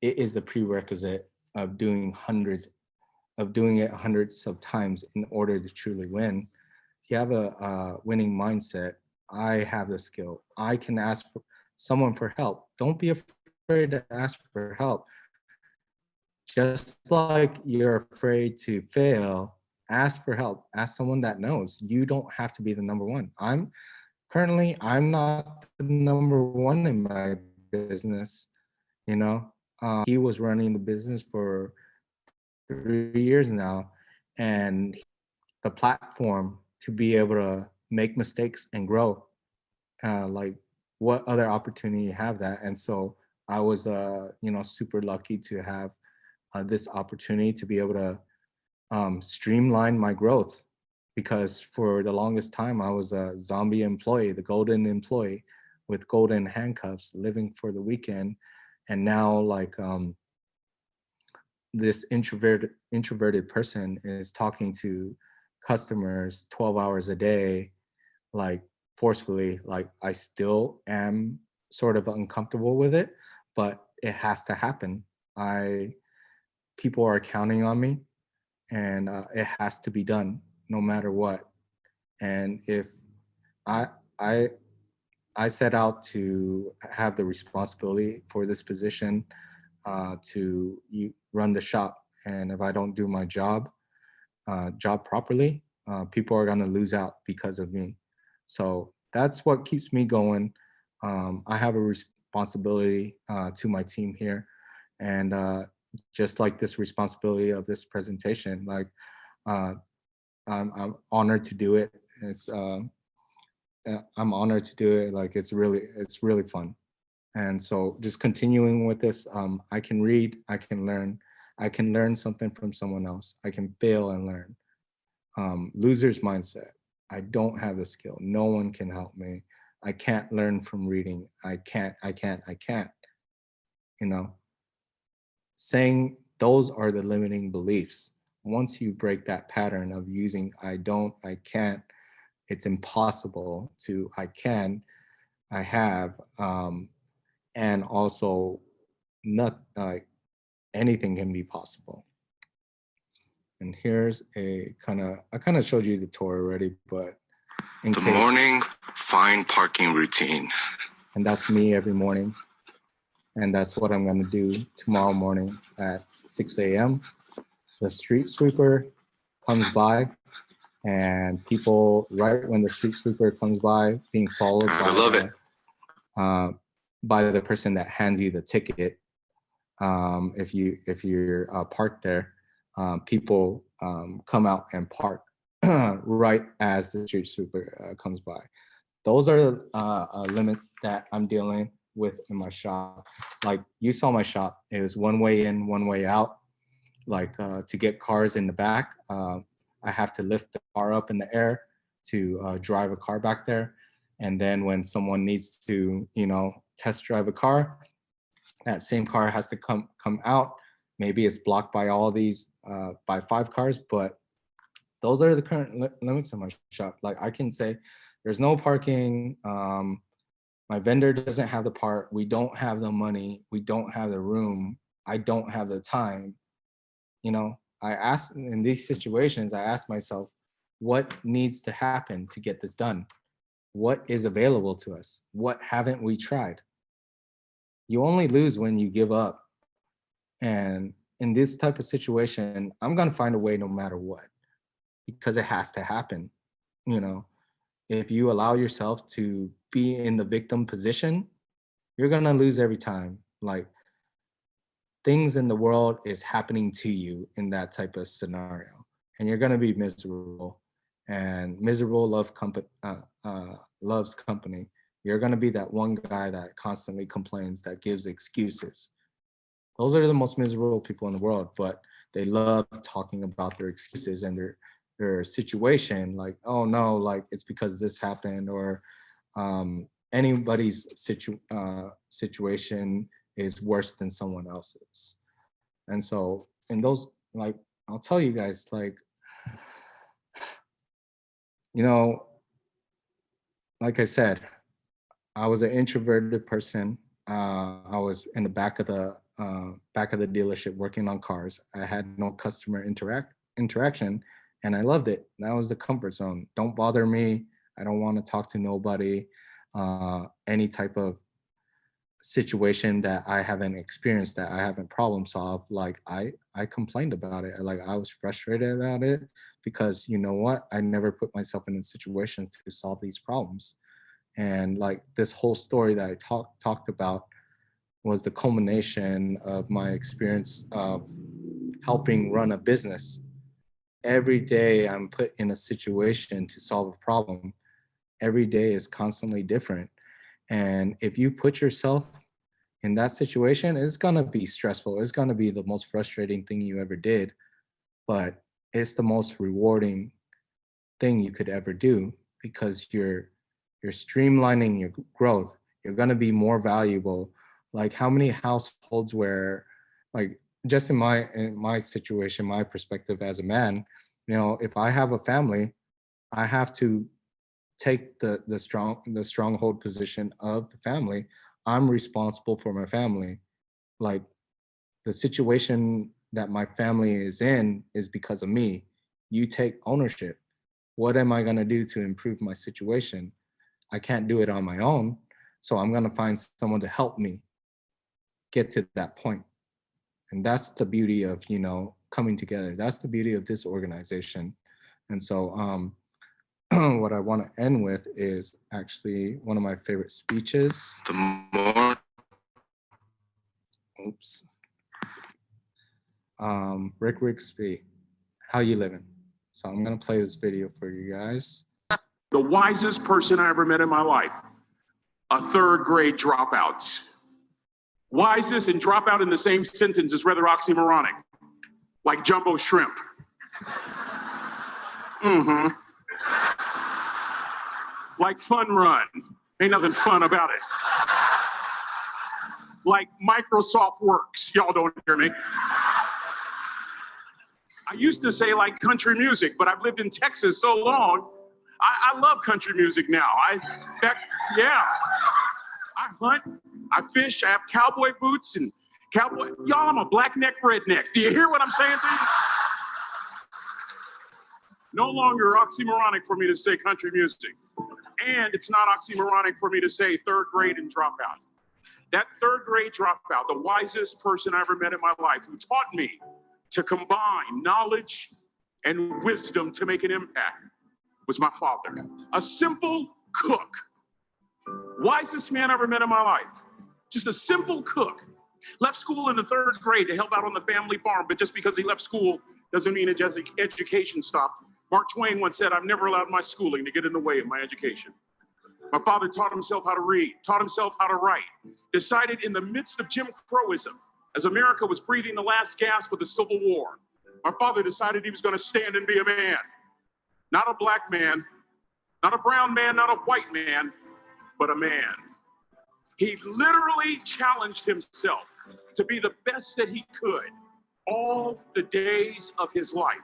It is a prerequisite of doing it hundreds of times in order to truly win. If you have a winning mindset, I have the skill. I can ask for someone for help. Don't be afraid to ask for help. Just like you're afraid to fail, ask for help. Ask someone that knows. You don't have to be the number one. I'm not the number one in my business. You know, he was running the business for 3 years now, and the platform to be able to make mistakes and grow. Like, what other opportunity you have that? And so I was, you know, super lucky to have this opportunity to be able to streamline my growth, because for the longest time I was a zombie employee, the golden employee with golden handcuffs, living for the weekend. And now like this introverted person is talking to customers 12 hours a day, like forcefully. Like I still am sort of uncomfortable with it, but it has to happen. People are counting on me, and it has to be done no matter what. And if I I I set out to have the responsibility for this position to run the shop, and if I don't do my job properly, people are gonna lose out because of me. So that's what keeps me going. I have a responsibility to my team here, and just like this responsibility of this presentation, like uh, I'm honored to do it. I'm honored to do it. Like it's really fun. And so just continuing with this, I can read, I can learn something from someone else. I can fail and learn. Loser's mindset. I don't have the skill. No one can help me. I can't learn from reading. I can't. You know, saying those are the limiting beliefs. Once you break that pattern of using I don't, I can't, it's impossible to I can, I have, and also not anything can be possible. And here's I kind of showed you the tour already, but in the case, morning find parking routine. And that's me every morning. And that's what I'm gonna do tomorrow morning at 6 a.m. The street sweeper comes by, and people, right when the street sweeper comes by, being followed by the person that hands you the ticket, if you're parked there, people come out and park right as the street sweeper comes by. Those are limits that I'm dealing with in my shop. Like you saw my shop, it was one way in, one way out. Like to get cars in the back, I have to lift the car up in the air to drive a car back there. And then when someone needs to, you know, test drive a car, that same car has to come out. Maybe it's blocked by all these, by 5 cars, but those are the current limits in my shop. Like I can say there's no parking My vendor doesn't have the part. We don't have the money. We don't have the room. I don't have the time. You know, I ask in these situations, I ask myself, what needs to happen to get this done? What is available to us? What haven't we tried? You only lose when you give up. And in this type of situation, I'm going to find a way no matter what, because it has to happen. You know, if you allow yourself to be in the victim position, you're going to lose every time. Like, things in the world is happening to you in that type of scenario, and you're going to be miserable. And miserable loves company. You're going to be that one guy that constantly complains, that gives excuses. Those are the most miserable people in the world, but they love talking about their excuses and their situation. Like, oh no, like it's because this happened, or anybody's situation is worse than someone else's. And so in those, like, I'll tell you guys, like, you know, like I said, I was an introverted person. I was in the back of the dealership working on cars. I had no customer interaction, and I loved it. That was the comfort zone. Don't bother me. I don't want to talk to nobody. Any type of situation that I haven't experienced, that I haven't problem solved, like I complained about it. Like, I was frustrated about it, because you know what? I never put myself in situations to solve these problems. And like, this whole story that I talked about was the culmination of my experience of helping run a business. Every day I'm put in a situation to solve a problem. Every day is constantly different. And if you put yourself in that situation, it's going to be stressful. It's going to be the most frustrating thing you ever did, but it's the most rewarding thing you could ever do, because you're streamlining your growth. You're going to be more valuable. Like, how many households where, like, just in my situation, my perspective as a man, you know, if I have a family, I have to take the stronghold position of the family. I'm responsible for my family. Like, the situation that my family is in is because of me. You take ownership. What am I going to do to improve my situation? I can't do it on my own. So I'm going to find someone to help me get to that point. And that's the beauty of, you know, coming together. That's the beauty of this organization. And so what I want to end with is actually one of my favorite speeches. The more, oops. Rick Rigsby, how you living? So I'm gonna play this video for you guys. The wisest person I ever met in my life, a third grade dropout. Wisest and dropout in the same sentence is rather oxymoronic, like jumbo shrimp. Mm-hmm. Like fun run, ain't nothing fun about it. Like Microsoft Works, y'all don't hear me. I used to say like country music, but I've lived in Texas so long, I love country music now. Yeah. I hunt, I fish, I have cowboy boots and cowboy. Y'all, I'm a black neck redneck. Do you hear what I'm saying to you? No longer oxymoronic for me to say country music. And it's not oxymoronic for me to say third grade and dropout. That third grade dropout, the wisest person I ever met in my life, who taught me to combine knowledge and wisdom to make an impact, was my father. A simple cook. Wisest man I ever met in my life. Just a simple cook. Left school in the third grade to help out on the family farm, but just because he left school doesn't mean his education stopped. Mark Twain once said, "I've never allowed my schooling to get in the way of my education." My father taught himself how to read, taught himself how to write, decided in the midst of Jim Crowism, as America was breathing the last gasp of the Civil War, my father decided he was going to stand and be a man. Not a black man, not a brown man, not a white man, but a man. He literally challenged himself to be the best that he could all the days of his life.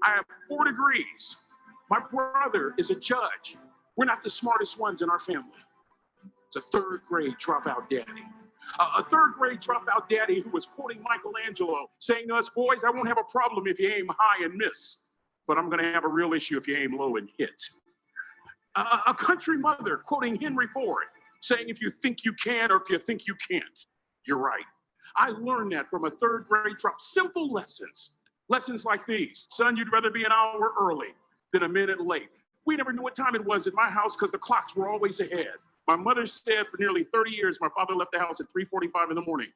I have 4 degrees. My brother is a judge. We're not the smartest ones in our family. It's a third grade dropout daddy. A third grade dropout daddy who was quoting Michelangelo, saying to us, boys, I won't have a problem if you aim high and miss, but I'm going to have a real issue if you aim low and hit. A country mother quoting Henry Ford, saying if you think you can or if you think you can't, you're right. I learned that from a third grade drop. Simple lessons. Lessons like these. Son, you'd rather be an hour early than a minute late. We never knew what time it was at my house because the clocks were always ahead. My mother said for nearly 30 years, my father left the house at 3:45 in the morning.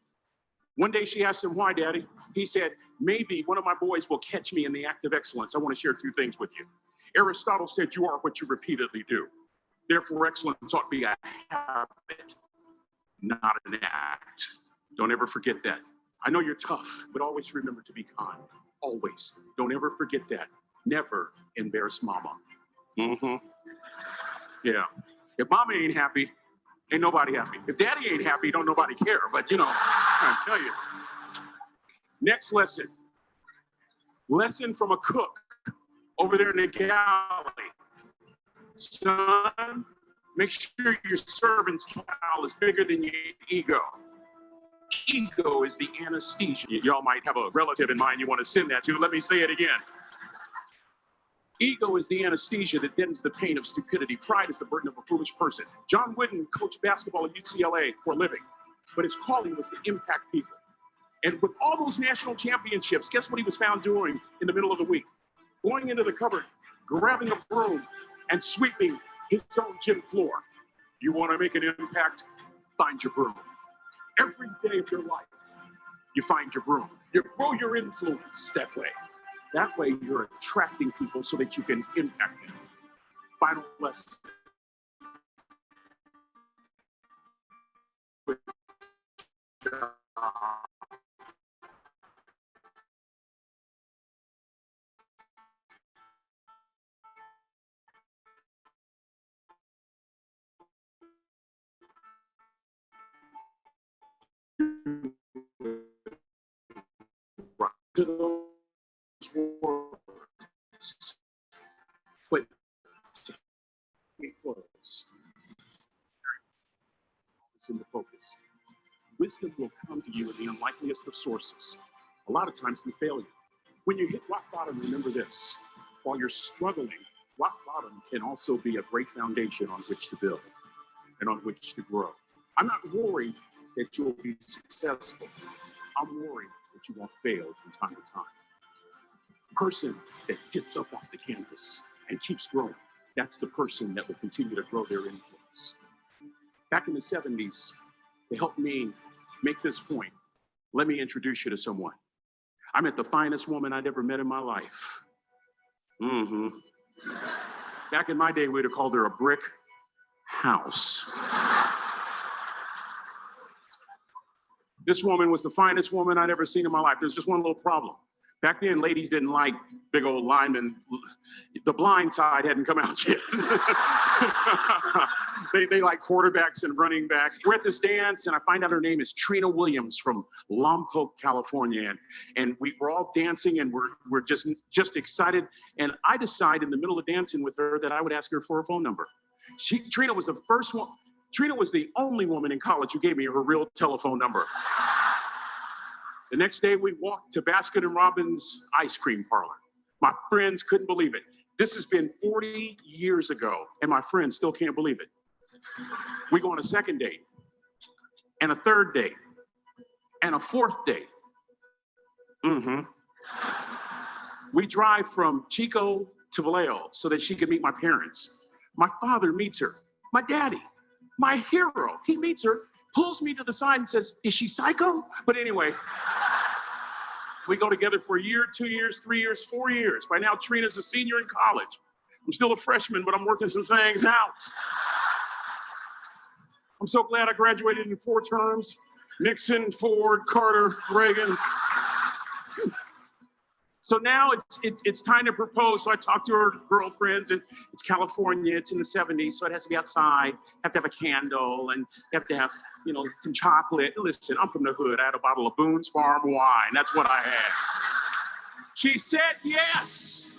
One day she asked him, why, Daddy? He said, maybe one of my boys will catch me in the act of excellence. I want to share two things with you. Aristotle said, you are what you repeatedly do. Therefore, excellence ought to be a habit, not an act. Don't ever forget that. I know you're tough, but always remember to be kind. Always. Don't ever forget that. Never embarrass mama. Yeah. If mama ain't happy, ain't nobody happy. If daddy ain't happy, don't nobody care. But you know, I tell you. Next lesson. Lesson from a cook over there in the galley. Son, make sure your servant's cow is bigger than your ego. Ego is the anesthesia. Y'all might have a relative in mind you want to send that to. Let me say it again. Ego is the anesthesia that deadens the pain of stupidity. Pride is the burden of a foolish person. John Wooden coached basketball at UCLA for a living, but his calling was to impact people. And with all those national championships, guess what he was found doing in the middle of the week? Going into the cupboard, grabbing a broom, and sweeping his own gym floor. You want to make an impact? Find your broom. Every day of your life, you find your broom. You grow your influence that way. That way, you're attracting people so that you can impact them. Final lesson. To those words, but we close. It's in the focus. Wisdom will come to you in the unlikeliest of sources, a lot of times through failure. When you hit rock bottom, remember this. While you're struggling, rock bottom can also be a great foundation on which to build and on which to grow. I'm not worried that you'll be successful. I'm worried that you won't fail from time to time. The person that gets up off the canvas and keeps growing, that's the person that will continue to grow their influence. Back in the 70s, to help me make this point, let me introduce you to someone. I met the finest woman I'd ever met in my life. Back in my day, we'd have called her a brick house. This woman was the finest woman I'd ever seen in my life. There's just one little problem. Back then, ladies didn't like big old linemen. The blind side hadn't come out yet. They like quarterbacks and running backs. We're at this dance, and I find out her name is Trina Williams from Lompoc, California. And we were all dancing, and we're just excited. And I decide in the middle of dancing with her that I would ask her for her phone number. Trina was the first one. Trina was the only woman in college who gave me her real telephone number. The next day, we walked to Baskin & Robbins ice cream parlor. My friends couldn't believe it. This has been 40 years ago, and my friends still can't believe it. We go on a second date, and a third date, and a fourth date. We drive from Chico to Vallejo so that she could meet my parents. My father meets her. My daddy, my hero, he meets her, pulls me to the side and says, is she psycho? But anyway, we go together for a year, 2 years, 3 years, 4 years. By now, Trina's a senior in college. I'm still a freshman, but I'm working some things out. I'm so glad I graduated in 4 terms. Nixon, Ford, Carter, Reagan. So now it's time to propose. So I talked to her girlfriends, and it's California. It's in the 70s, so it has to be outside. Have to have a candle, and have to have, some chocolate. Listen, I'm from the hood. I had a bottle of Boone's Farm wine. That's what I had. She said yes.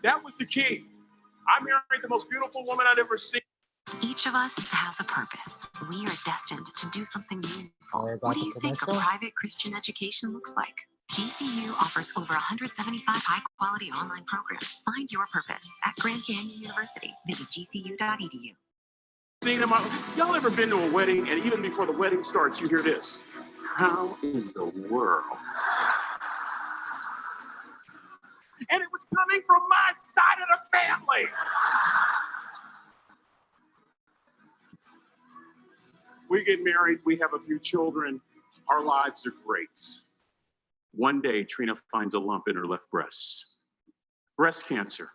That was the key. I married the most beautiful woman I'd ever seen. Each of us has a purpose. We are destined to do something meaningful. Sorry about What do the you think a commercial. private Christian education looks like? GCU offers over 175 high-quality online programs. Find your purpose at Grand Canyon University. Visit gcu.edu. Seen them, y'all ever been to a wedding and even before the wedding starts, you hear this? How in the world? And it was coming from my side of the family. We get married, we have a few children, our lives are great. One day, Trina finds a lump in her left breast. Breast cancer.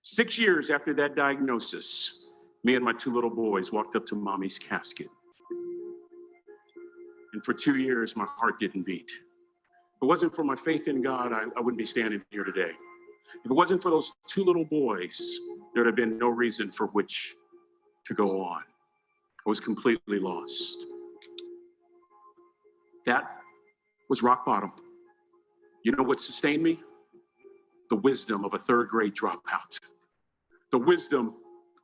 6 years after that diagnosis, me and my 2 little boys walked up to mommy's casket. And for 2 years, my heart didn't beat. If it wasn't for my faith in God, I wouldn't be standing here today. If it wasn't for those 2 little boys, there'd have been no reason for which to go on. I was completely lost. That was rock bottom. You know what sustained me? The wisdom of a 3rd grade dropout. The wisdom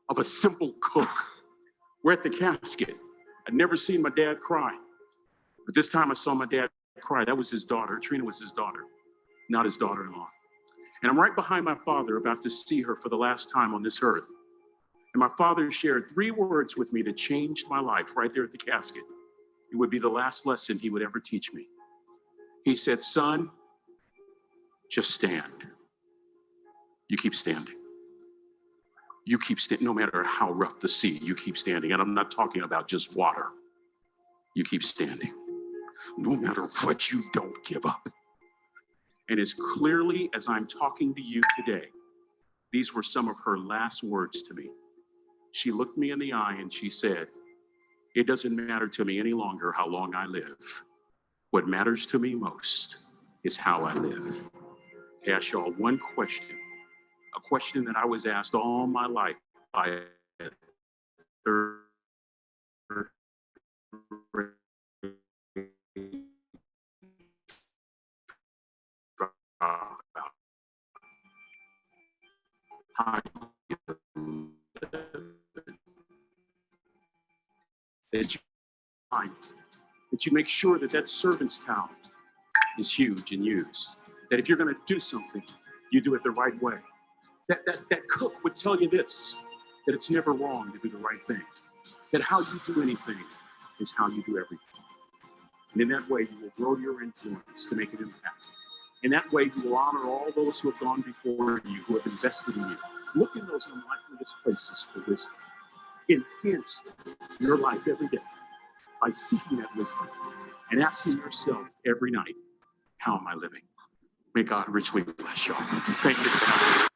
of a simple cook. We're at the casket. I'd never seen my dad cry. But this time I saw my dad cry. That was his daughter. Trina was his daughter, not his daughter-in-law. And I'm right behind my father, about to see her for the last time on this earth. And my father shared 3 words with me that changed my life right there at the casket. It would be the last lesson he would ever teach me. He said, son, just stand. You keep standing. You keep standing, no matter how rough the sea, you keep standing. And I'm not talking about just water. You keep standing. No matter what, you don't give up. And as clearly as I'm talking to you today, these were some of her last words to me. She looked me in the eye and she said, it doesn't matter to me any longer how long I live. What matters to me most is how I live. I ask y'all one question, a question that I was asked all my life by a 3rd grade dropout. How you live. That you find, that you make sure that that servant's towel is huge and used. That if you're going to do something, you do it the right way. That cook would tell you this, that it's never wrong to do the right thing. That how you do anything is how you do everything. And in that way, you will grow your influence to make an impact. In that way, you will honor all those who have gone before you, who have invested in you. Look in those unlikeliest places for wisdom. Enhance your life every day by seeking that wisdom and asking yourself every night, how am I living? May God richly bless y'all. Thank you for having me.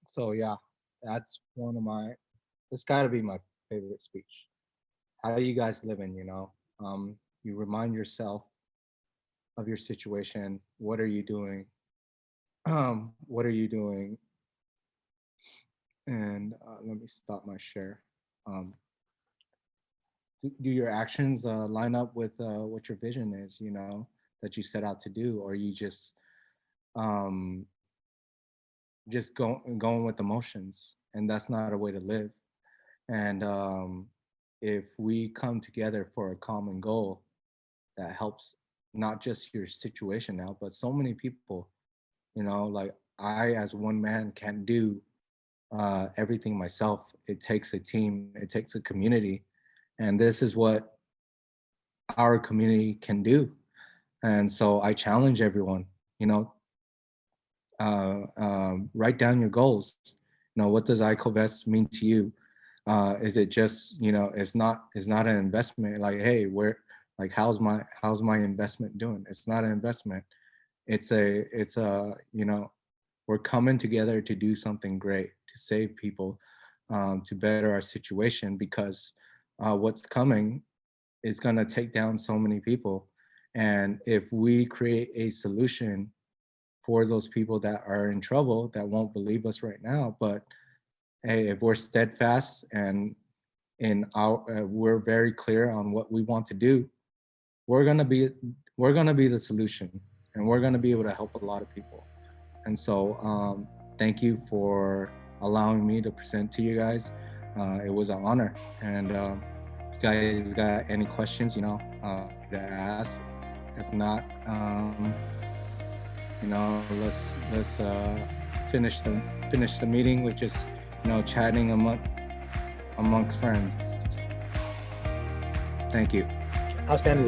So yeah, that's one of my, it's gotta be my favorite speech. How are you guys living, you know? You remind yourself of your situation. What are you doing? What are you doing? And let me stop my share. Do your actions line up with what your vision is, you know, that you set out to do, or you just going with emotions, and that's not a way to live. And if we come together for a common goal that helps not just your situation now, but so many people, you know, like I as one man can't do everything myself. It takes a team, it takes a community, and this is what our community can do. And so I challenge everyone, you know, write down your goals. You know, what does iCovest mean to you? Is it just, you know, it's not an investment. Like, hey, like, how's my investment doing? It's not an investment. It's a, you know, we're coming together to do something great, to save people, to better our situation, because what's coming is going to take down so many people. And if we create a solution for those people that are in trouble, that won't believe us right now, but hey, if we're steadfast and we're very clear on what we want to do, we're gonna be the solution, and we're gonna be able to help a lot of people. And so thank you for allowing me to present to you guys. It was an honor. And you guys got any questions, to ask? If not, let's finish the meeting with just chatting amongst friends. Thank you. Outstanding.